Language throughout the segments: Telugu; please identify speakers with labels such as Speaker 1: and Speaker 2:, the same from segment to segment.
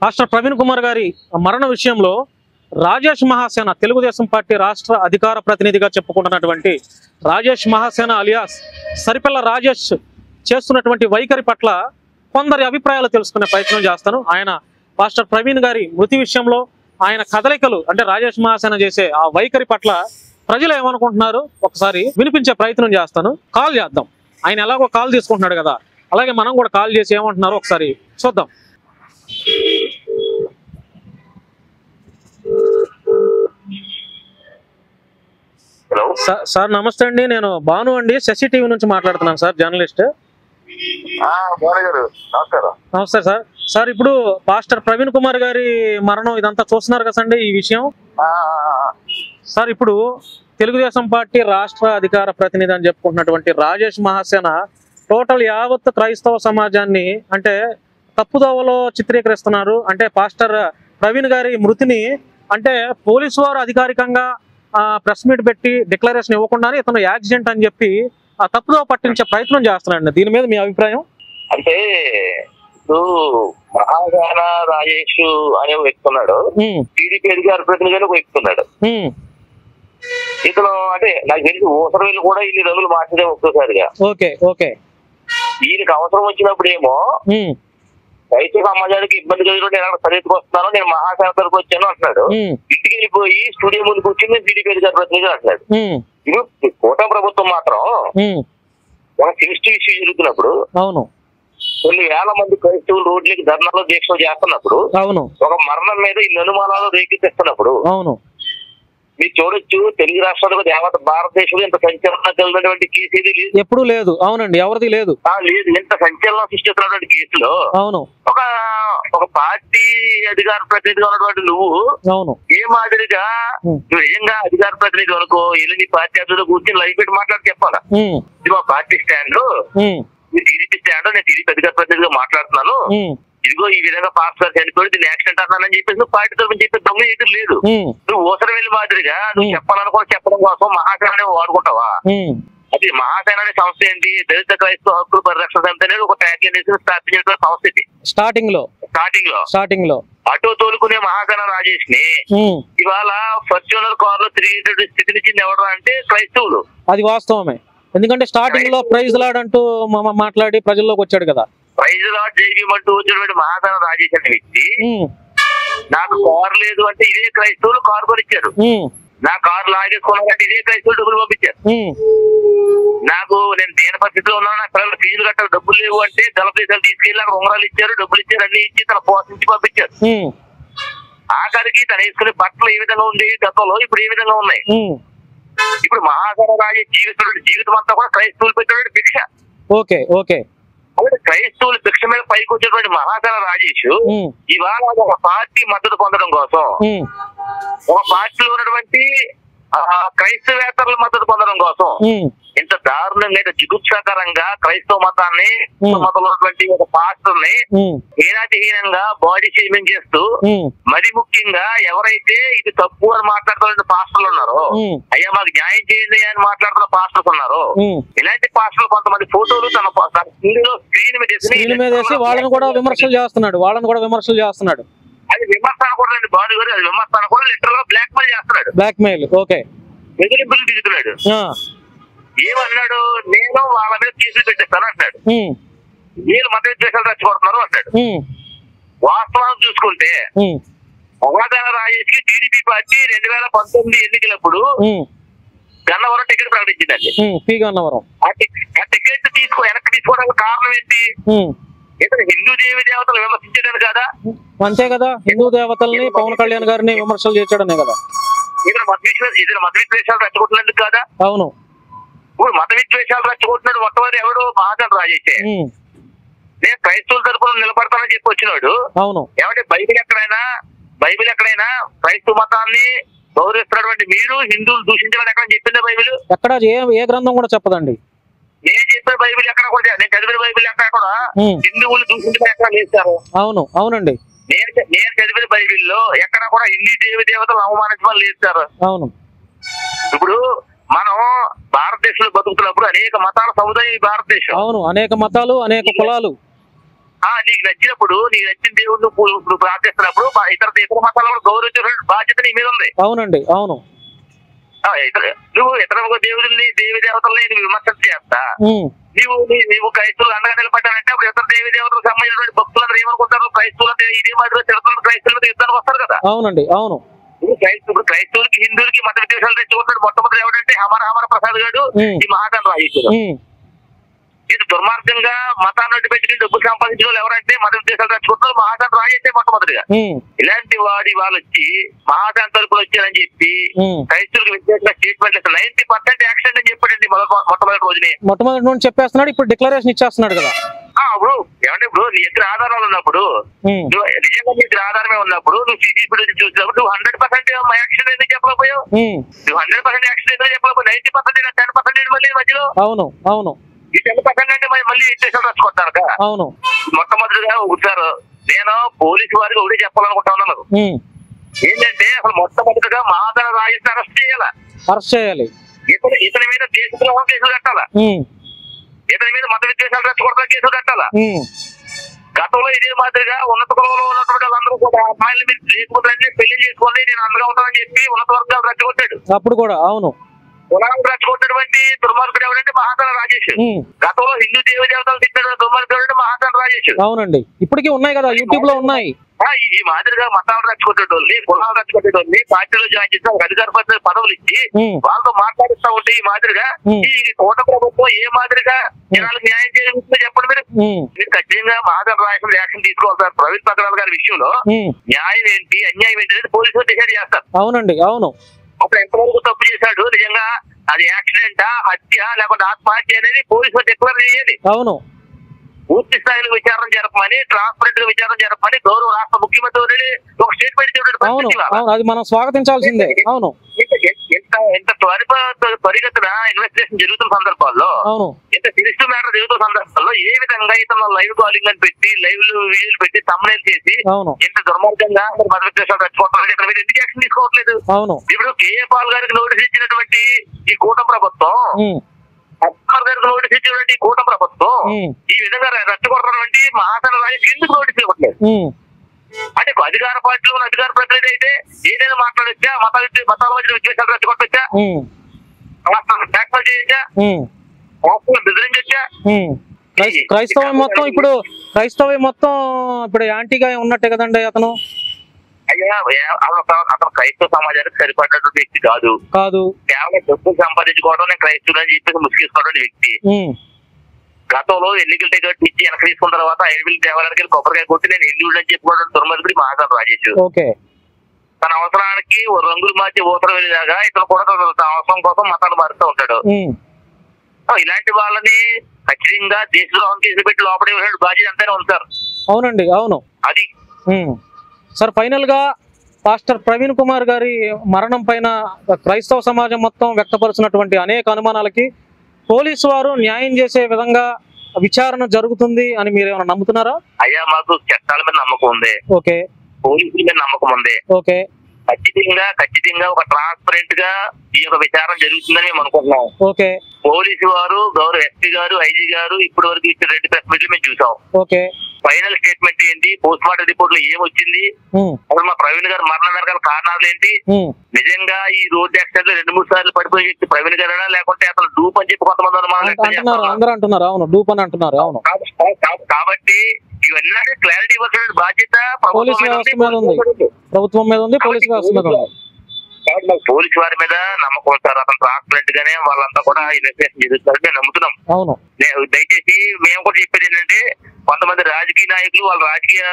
Speaker 1: పాస్టర్ ప్రవీణ్ కుమార్ గారి మరణ విషయంలో రాజేష్ మహాసేన తెలుగుదేశం పార్టీ రాష్ట్ర అధికార ప్రతినిధిగా చెప్పుకుంటున్నటువంటి రాజేష్ మహాసేన అలియాస్ సరిపల్ల రాజేష్ చేస్తున్నటువంటి వైఖరి పట్ల కొందరి అభిప్రాయాలు తెలుసుకునే ప్రయత్నం చేస్తాను. ఆయన పాస్టర్ ప్రవీణ్ గారి మృతి విషయంలో ఆయన కదలికలు అంటే రాజేష్ మహాసేన చేసే ఆ వైఖరి పట్ల ప్రజలు ఏమనుకుంటున్నారు ఒకసారి వినిపించే ప్రయత్నం చేస్తాను. కాల్ చేద్దాం. ఆయన ఎలాగో కాల్ తీసుకుంటున్నాడు కదా, అలాగే మనం కూడా కాల్ చేసి ఏమంటున్నారో ఒకసారి చూద్దాం. సార్ నమస్తే అండి, నేను భాను అండి, శశి టీవీ నుంచి మాట్లాడుతున్నాను సార్, జర్నలిస్ట్. నమస్తే సార్. సార్ ఇప్పుడు పాస్టర్ ప్రవీణ్ కుమార్ గారి మరణం ఇదంతా చూస్తున్నారు కదండి ఈ విషయం. సార్ ఇప్పుడు తెలుగుదేశం పార్టీ రాష్ట్ర అధికార ప్రతినిధి అని చెప్పుకుంటున్నటువంటి రాజేష్ మహాసేన టోటల్ యావత్ క్రైస్తవ సమాజాన్ని అంటే తప్పుదోవలో చిత్రీకరిస్తున్నారు. అంటే పాస్టర్ ప్రవీణ్ గారి మృతిని అంటే పోలీసు వారు అధికారికంగా ప్రెస్ మీట్ పెట్టి డిక్లరేషన్ ఇవ్వకుండానే ఇతను యాక్సిడెంట్ అని చెప్పి తప్పుదోవ పట్టించే ప్రయత్నం చేస్తున్నారండి. దీని మీద మీ అభిప్రాయం?
Speaker 2: అంటే ఇప్పుడు మహాసేన రాజేష్ అనే వ్యక్తి ఉన్నాడు, టీడీపీ అధికార ప్రతినిధిగా ఒక వ్యక్తి ఉన్నాడు. ఇతను అంటే నాకు తెలిసి ఊసరవేలు కూడా ఇన్ని రోజులు మార్చడే ఒక్కసారిగా.
Speaker 1: Okay okay.
Speaker 2: ఈయనకి అవసరం వచ్చినప్పుడు ఏమో రైతు సమాజానికి ఇబ్బంది కలిగి నేను అక్కడ సరిహద్దుకు వస్తున్నాను, నేను మహాసేన తరపు వచ్చాను అంటున్నాడు. ఇంటికి వెళ్ళిపోయి స్టూడియో ముందుకు వచ్చి నేను టీడీపీ అధికార ప్రతినిధి అంటున్నాడు. ఇప్పుడు కూటమి ప్రభుత్వం మాత్రం ఒక సెన్సిటివ్ ఇష్యూ జరుగుతున్నప్పుడు
Speaker 1: అవును
Speaker 2: కొన్ని వేల మంది క్రైస్తవులు రోడ్లకి ధర్నాలు దీక్షలు చేస్తున్నప్పుడు
Speaker 1: అవును
Speaker 2: ఒక మరణం మీద ఇన్ని అనుమానాలు రేకెత్తిస్తున్నప్పుడు
Speaker 1: అవును
Speaker 2: మీరు చూడొచ్చు తెలుగు రాష్ట్రాలకు యావత్ భారతదేశంలో ఇంత సంచలనం కలిగినటువంటి కేసు ఏది లేదు,
Speaker 1: ఎప్పుడు లేదు. అవునండి, ఎవరిది లేదు.
Speaker 2: లేదు. ఇంత సంచలనం సృష్టిస్తున్నటువంటి కేసులో
Speaker 1: అవును
Speaker 2: ఒక పార్టీ అధికార ప్రతినిధిగా ఉన్నటువంటి నువ్వు
Speaker 1: అవును
Speaker 2: ఏ మాదిరిగా నువ్వు నిజంగా అధికార ప్రతినిధి అనుకో వెళ్ళి నీ పార్టీ అభివృద్ధి కూర్చొని లైవ్ పెట్టి మాట్లాడి చెప్పాలా, ఇది మా పార్టీ స్టాండ్, టీడీపీ స్టాండ్, నేను టీడీపీ అధికార ప్రతినిధిగా మాట్లాడుతున్నాను, ఇదిగో ఈ విధంగా పాస్టర్ చనిపోయి దీన్ని యాక్సిడెంట్ అన్నానని చెప్పేసి నువ్వు పార్టీ తరఫున చెప్పే దమ్ము ఏది లేదు. నువ్వు ఊసర వెళ్ళి మాదిరిగా నువ్వు చెప్పాలనుకో చెప్పడం కోసం మహాసేన వాడుకుంటావా? అది మహాసేన అనే సంస్థ ఏంటి, దళిత క్రైస్తవ హక్కుల పరిరక్షణ సమితి అనేది ఒక ట్యాగ్ స్థాపించిన సంస్థ ఇది. స్టార్టింగ్ లో ఆటో తోలుకునే మహాసేన రాజేష్ ని ఇవాళ ఫార్చ్యూనర్ కార్ లో తిరిగేటువంటి స్థితినిచ్చింది ఎవరు అంటే క్రైస్తవులు.
Speaker 1: అది వాస్తవమే, ఎందుకంటే స్టార్టింగ్ లో ప్రైజ్ లాడ్ అంటూ మాట్లాడి ప్రజల్లోకి వచ్చాడు కదా.
Speaker 2: ప్రైజ్ లాడ్ జైమంటూ వచ్చినటువంటి మహాసేన రాజేష్ అనే వ్యక్తి నాకు కారు లేదు అంటే ఇదే క్రైస్తవులు కారు కొనిచ్చారు, నా కారు లాగేసుకున్నారంటే ఇదే క్రైస్తవులు డబ్బులు పంపించారు. నేను దేని పరిస్థితిలో ఉన్నాను, నా పిల్లలు ఫీజులు కట్టాలి డబ్బులు లేవు అంటే జలప్రదేశాలు తీసుకెళ్లి అక్కడ ఉంగరాలు ఇచ్చారు, డబ్బులు ఇచ్చారు, అన్ని ఇచ్చి తన పోషించి పంపించారు. ఆఖరికి తను వేసుకునే బట్టలు ఏ విధంగా ఉంది గతంలో, ఇప్పుడు ఏ విధంగా ఉన్నాయి. ఇప్పుడు మహాసేన రాజేష్ జీవితం అంతా కూడా క్రైస్తవులు పెట్టినటువంటి భిక్ష.
Speaker 1: Okay okay.
Speaker 2: క్రైస్తవులు భిక్ష మీద పైకి వచ్చేటువంటి మహాసేన రాజేష్ ఇవాళ ఒక పార్టీ మద్దతు పొందడం కోసం, ఒక పార్టీలో ఉన్నటువంటి క్రైస్తవేతరుల మద్దతు పొందడం కోసం ఇంత దారుణంగా ఇంత జిగుప్సాకరంగా క్రైస్తవ మతాన్ని మతంలో ఉన్నటువంటి ఒక పాస్టర్ ని హీనాతిహీనంగా బాడీ షేమింగ్ చేస్తూ మరి ముఖ్యంగా ఎవరైతే ఇది తప్పు అని మాట్లాడుతున్న పాస్టర్లు ఉన్నారో, అయ్యా మాకు న్యాయం చేయండి అని మాట్లాడుతున్న పాస్టర్స్ ఉన్నారో, ఇలాంటి పాస్టర్లు కొంతమంది ఫోటోలు తన స్క్రీన్ మీద వేసి
Speaker 1: వాళ్ళని కూడా విమర్శలు చేస్తున్నాడు.
Speaker 2: అది విమర్శ అనకూడదండి బాడు గారు, అది విమర్శ అనకూడదు, లిటరల్ గా బ్లాక్ మెయిల్ చేస్తున్నాడు.
Speaker 1: బ్లాక్మెయిల్ ఓకే,
Speaker 2: బెదిరింపులు దిగుతున్నాడు. ఏమన్నాడు, నేను వాళ్ళ మీద కేసులు పెట్టేస్తాను అంటున్నాడు, మీరు మత విద్వేషాలు రెచ్చగొడుతున్నారు అంటాడు. వాస్తవాలు చూసుకుంటే మహాసేన రాజేష్ కి టీడీపీ పార్టీ 2019 ఎన్నికలప్పుడు గన్నవరం టికెట్ ప్రకటించిందండి. ఆ టికెట్ వెనక్కి తీసుకోవడానికి కారణం ఏంటి? ఇతను హిందూ దేవి దేవతలు విమర్శించడానికి కదా.
Speaker 1: అంతే కదా, హిందూ దేవతల్ని పవన్ కళ్యాణ్ గారిని విమర్శలు చేర్చడమే కదా.
Speaker 2: ఇతను మత విద్వేషాలు రెచ్చగొట్టినందుకు కదా.
Speaker 1: అవును,
Speaker 2: ఇప్పుడు మత విద్వేషాలు రెచ్చగొట్టినాడు మొట్టమొదటి ఎవడు? మహాసేన రాజేషే. నేను క్రైస్తవుల తరపున నిలబడతానని చెప్పి వచ్చినాడు.
Speaker 1: అవును,
Speaker 2: ఏమంటే బైబిల్ ఎక్కడైనా క్రైస్తవ మతాన్ని గౌరవిస్తున్నటువంటి మీరు హిందువులు దూషించాలని ఎక్కడ చెప్పిందా బైబిల్?
Speaker 1: ఎక్కడ ఏ గ్రంథం కూడా చెప్పదండి.
Speaker 2: నేను చెప్పిన బైబిల్ ఎక్కడ కూడా, నేను చదివిన బైబిల్ ఎక్కడ కూడా హిందువులు దూషించడం ఎక్కడ లేస్తారు?
Speaker 1: అవునండి,
Speaker 2: నేను చదివిన బైబిల్లో ఎక్కడ కూడా హిందీ దేవి దేవతలు అవమానించమని లేస్తారు.
Speaker 1: అవును.
Speaker 2: ఇప్పుడు మనం భారతదేశంలో బతుకుతున్నప్పుడు అనేక మతాల సముదాయం ఈ భారతదేశం.
Speaker 1: అవును, అనేక మతాలు, అనేక కులాలు.
Speaker 2: నీకు నచ్చినప్పుడు నీకు నచ్చిన దేవుడు నువ్వు ప్రార్థిస్తున్నప్పుడు ఇతర మతాలను కూడా గౌరవించే బాధ్యత నీ మీద ఉంది.
Speaker 1: అవునండి, అవును.
Speaker 2: నువ్వు ఇతర దేవుడిని దేవి దేవతల్ని నువ్వు విమర్శన చేస్తా నీవు క్రైస్తవులు అండగా నిలబడ్డానంటే అప్పుడు ఇతర దేవి దేవతలకు సంబంధించినటువంటి భక్తులందరూ ఏమనుకుంటారు, క్రైస్తవులు ఇదే మాదిరిగా తిరుగుతున్న క్రైస్తవుల మీద యుద్ధానికి వస్తారు కదా.
Speaker 1: అవునండి, అవును.
Speaker 2: క్రైస్తవులకి హిందువులకి మత విద్వేషాలు తెచ్చుకుంటాడు. మొట్టమొదటి ఎవడంటే హమర ప్రసాద్ గారు, ఈ మహాదాన్ రాజేశ్వరు. ఇది దుర్మార్గంగా మతాన్ని పెట్టుకుని డబ్బులు సంపాదించిన వాళ్ళు ఎవరంటే మత విద్వేషాలు తెచ్చుకుంటున్నారు. మహాదాన్ రాజేస్తే మొట్టమొదటిగా. ఇలాంటి వాడి వాళ్ళు వచ్చి మహాదాన్ తరపులు వచ్చారని చెప్పి క్రైస్తవులకు వ్యతిరేకంగా స్టేట్మెంట్ 90% యాక్సిడెంట్ అని చెప్పాడండి మొట్టమొదటి రోజుని.
Speaker 1: మొట్టమొదటి రోజు చెప్పేస్తున్నాడు, ఇప్పుడు డిక్లరేషన్ ఇచ్చేస్తున్నాడు కదా.
Speaker 2: ఇప్పుడు ఏమంటే ఇప్పుడు నీ దగ్గర ఆధారాలు ఉన్నప్పుడు, నిజంగా నీ దగ్గర ఆధారమే ఉన్నప్పుడు నువ్వు సీసీటీవీ చూసినప్పుడు నువ్వు 100% యాక్షన్ ఎందుకు చెప్పలేకపోయావు? నువ్వు 100% యాక్షన్ ఎందుకు చెప్పలేకపోయావు? 90% 10% మళ్ళీ మధ్యలో.
Speaker 1: అవును, అవును.
Speaker 2: ఈ 10% అంటే మళ్ళీ స్టేషన్ రాసుకుంటారు. అవును. మొట్టమొదటిగా ఒకసారి నేను పోలీసు వారికి ఒకటి చెప్పాలనుకుంటా ఉన్నాను. ఏంటంటే అసలు మొట్టమొదటిగా మహాదాన రాజేష్ అరెస్ట్ చేయాలి. ఇతని మీద దేశద్రోహం కేసులు కట్టాలా, ఇతని మీద మత విద్వేషాలు రెచ్చగొడతా కేసులు కట్టాలా. గతంలో ఇదే మాదిరిగా ఉన్నత కులంలో ఉన్నటువంటి వాళ్ళందరూ కూడా అమ్మాయిల మీద లేకపోతే పెళ్లి చేసుకోండి నేను అండగా ఉంటానని చెప్పి ఉన్నత వర్గాలు రెచ్చగొట్టాడు.
Speaker 1: అప్పుడు కూడా అవును,
Speaker 2: కులాలను రెచ్చగొట్టినటువంటి దుర్మార్గుడు ఎవరంటే మహాదాన రాజేష్. గతంలో హిందూ దేవి దేవతలు తిట్టిన దుర్మార్గుడు ఎవరంటే మహాదాన రాజేష్. అవునండి,
Speaker 1: ఇప్పటికీ ఉన్నాయి కదా, యూట్యూబ్ లో ఉన్నాయి.
Speaker 2: ఈ మాదిరిగా మతాలు రెచ్చగొట్టేటోళ్ళని, కులాలు రెచ్చగొట్టేటోళ్ళని పార్టీలో జాయిన్ చేసి అధికార పదవులు ఇచ్చి వాళ్ళతో మాట్లాడిస్తా ఉంటే ఈ మాదిరిగా ఈ కోట ప్రభుత్వం ఏ మాదిరిగా జనాలకు న్యాయం చేయాలని చెప్పండి మీరు ఖచ్చితంగా మహాదాన రాజేష్ యాక్షన్ తీసుకోవాలి సార్. ప్రవీణ్ పగడాల్ గారి విషయంలో న్యాయం ఏంటి అన్యాయం ఏంటి అనేది పోలీసులు డిసైడ్ చేస్తారు.
Speaker 1: అవునండి, అవును.
Speaker 2: అప్పుడు ఎంతవరకు తప్పు చేశాడు, నిజంగా అది యాక్సిడెంటా, హత్య లేకపోతే ఆత్మహత్య అనేది పోలీసులు డిక్లేర్ చేయాలి.
Speaker 1: అవును.
Speaker 2: పూర్తి స్థాయిలో విచారణ జరపమని, ట్రాన్స్పరెంట్ గా విచారణ జరపమని గౌరవ రాష్ట్ర ముఖ్యమంత్రి ఒక స్టేట్మెంట్
Speaker 1: ఇచ్చాడు. అది మనం స్వాగతించాల్సిందే. అవును.
Speaker 2: ఎంత త్వరిగతిన ఇన్వెస్టిగేషన్ జరుగుతున్న సందర్భాల్లో, ఇంత సెన్సిటివ్ మ్యాటర్ జరుగుతున్న సందర్భాల్లో ఏ విధంగా ఇతను లైవ్ కాలింగ్ అని పెట్టి, లైవ్ వీడియోలు పెట్టి, తమ్మునేలు చేసి ఇంత దుర్మార్గంగా మత విద్వేషాలు రెచ్చగొట్టారు. ఇక్కడ మీరు ఎందుకు యాక్షన్ తీసుకోవట్లేదు? ఇప్పుడు కేఏ పాల్ గారికి నోటీస్ ఇచ్చినటువంటి ఈ కూటమి ప్రభుత్వం, గారికి నోటీస్ ఇచ్చినటువంటి ఈ కూటమి ప్రభుత్వం ఈ విధంగా రెచ్చగొట్టినటువంటి మహాదాన రాజేష్ ఎందుకు నోటీస్ ఇవ్వట్లేదు? అంటే అధికార పార్టీలో అధికార ప్రతినిధి అయితే ఏదైనా మాట్లాడొచ్చా, మతాల మధ్య విద్వేషాలు రెచ్చగొట్టొచ్చా, చేయొచ్చా, బెదిరించొచ్చా?
Speaker 1: క్రైస్తవం మొత్తం ఇప్పుడు యాంటీగా ఉన్నట్టే కదండి అతను.
Speaker 2: అయ్యా అతను క్రైస్తవ సమాజానికి సరిపడినటువంటి వ్యక్తి కాదు. కేవలం డబ్బులు సంపాదించుకోవడం నేను క్రైస్తవులు అని చెప్పేసి ముసుగేసుకున్నటువంటి వ్యక్తి. గతంలో ఎన్నికల టికెట్ ఇచ్చి వెనక తీసుకున్న తర్వాత 5,000 దేవాలయానికి కొబ్బరికాయ కొట్టి నేను హిందువులు అని చెప్పుకోవడం దుర్మార్గుడి మహాదాన రాజేష్. తన అవసరానికి రంగులు మార్చి ఊసరం వెళ్ళేలాగా ఇతను కూడా తన అవసరం కోసం మతాలు మారుతూ ఉంటాడు. ఇలాంటి వాళ్ళని ఖచ్చితంగా దేశద్రోహం కేసులు పెట్టి లోపడే బాధ్యత అంతనే ఉంటారు.
Speaker 1: అవునండి, అవును.
Speaker 2: అది
Speaker 1: సార్, ఫైనల్ గా పాస్టర్ ప్రవీణ్ కుమార్ గారి మరణం పైన క్రైస్తవ సమాజం మొత్తం వ్యక్తపరుచినటువంటి అనేక అనుమానాలకి పోలీసు వారు న్యాయం చేసే విధంగా విచారణ జరుగుతుంది అని మీరు ఏమైనా నమ్ముతున్నారా?
Speaker 2: అయ్యా, మాకు చట్టాల మీద నమ్మకం ఉంది.
Speaker 1: ఓకే.
Speaker 2: పోలీసుల మీద నమ్మకం ఉంది.
Speaker 1: ఓకే.
Speaker 2: ఖచ్చితంగా ఒక ట్రాన్స్పరెంట్ గా ఈ యొక్క విచారణ జరుగుతుందని మేము అనుకుంటున్నాం.
Speaker 1: ఓకే.
Speaker 2: పోలీసు వారు, గౌరవ ఎస్పీ గారు, ఐజీ గారు ఇప్పటి వరకు ఇచ్చిన 2 ప్రెస్ మీట్లు మేము చూసాం.
Speaker 1: ఓకే.
Speaker 2: ఫైనల్ స్టేట్మెంట్ ఏంటి, పోస్ట్ మార్టం రిపోర్ట్ లో ఏమొచ్చింది, అసలు మా ప్రవీణ్ గారు మరణం జరగాల కారణాలు ఏంటి, నిజంగా ఈ రోడ్డు యాక్సిడెంట్ లో 2-3 సార్లు పడిపోయి వ్యక్తి ప్రవీణ్ గారేనా లేకుంటే అతను డూప్ అని చెప్పి కొంతమంది
Speaker 1: అంటున్నారు. అవును, డూప్ అని అంటున్నారు. అవును.
Speaker 2: కాబట్టి ఇవన్నీ క్లారిటీ ఇవ్వాల్సిన బాధ్యత
Speaker 1: పోలీసు వ్యవస్థ మీద ఉంది, ప్రభుత్వం మీద ఉంది, పోలీసు వ్యవస్థ మీద ఉంది.
Speaker 2: పోలీసు వారి మీద నమ్మకం సార్. అతను ట్రాన్స్పరెంట్ గానే వాళ్ళంతా కూడా ఇన్వెస్టిగేషన్ జరుగుతారని మేము నమ్ముతున్నాం.
Speaker 1: అవును.
Speaker 2: దయచేసి మేము కూడా చెప్పేది ఏంటంటే, కొంతమంది రాజకీయ నాయకులు వాళ్ళ రాజకీయ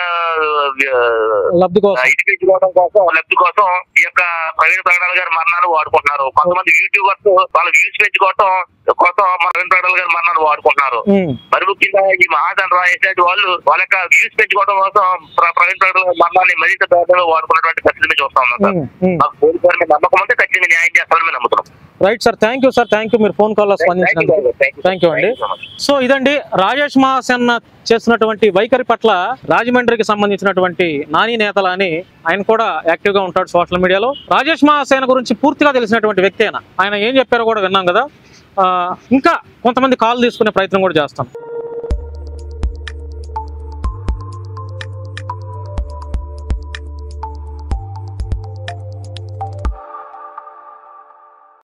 Speaker 2: లబ్ధి కోసం ఈ యొక్క ప్రవీణ్ పగడాల్ గారి మరణాలు వాడుకుంటున్నారు. కొంతమంది యూట్యూబర్స్ వాళ్ళ వ్యూస్ పెంచుకోవడం కోసం ప్రవీణ్ పగడాల్ గారి మరణాలు వాడుకుంటున్నారు. మరి ముఖ్యంగా ఈ మహాదాన రాజేష్ వాళ్ళు వాళ్ళ యొక్క వ్యూస్ పెంచుకోవడం కోసం ప్రవీణ్ పగడాల్ గారి మరణాన్ని మరింత దాదాపు వాడుకున్నటువంటి పరిస్థితి మేము చూస్తా ఉన్నాం సార్. మాకు పోలీసు వారి మీద నమ్మకం ఉంటే ఖచ్చితంగా న్యాయం చేస్తారని మేము నమ్ముతున్నాం.
Speaker 1: Right sir, thank you sir, thank you. మీరు ఫోన్ కాల్ లో స్పందించినందుకు థ్యాంక్ యూ అండి. సో ఇదండి రాజేష్ మహాసేన చేస్తున్నటువంటి వైఖరి పట్ల రాజమండ్రికి సంబంధించినటువంటి నాని నేతల అని ఆయన కూడా యాక్టివ్ గా ఉంటాడు సోషల్ మీడియాలో. రాజేష్ మహాసేన గురించి పూర్తిగా తెలిసినటువంటి వ్యక్తి ఆయన ఏం చెప్పారో కూడా విన్నాం కదా. ఇంకా కొంతమంది కాల్ తీసుకునే ప్రయత్నం కూడా చేస్తాం.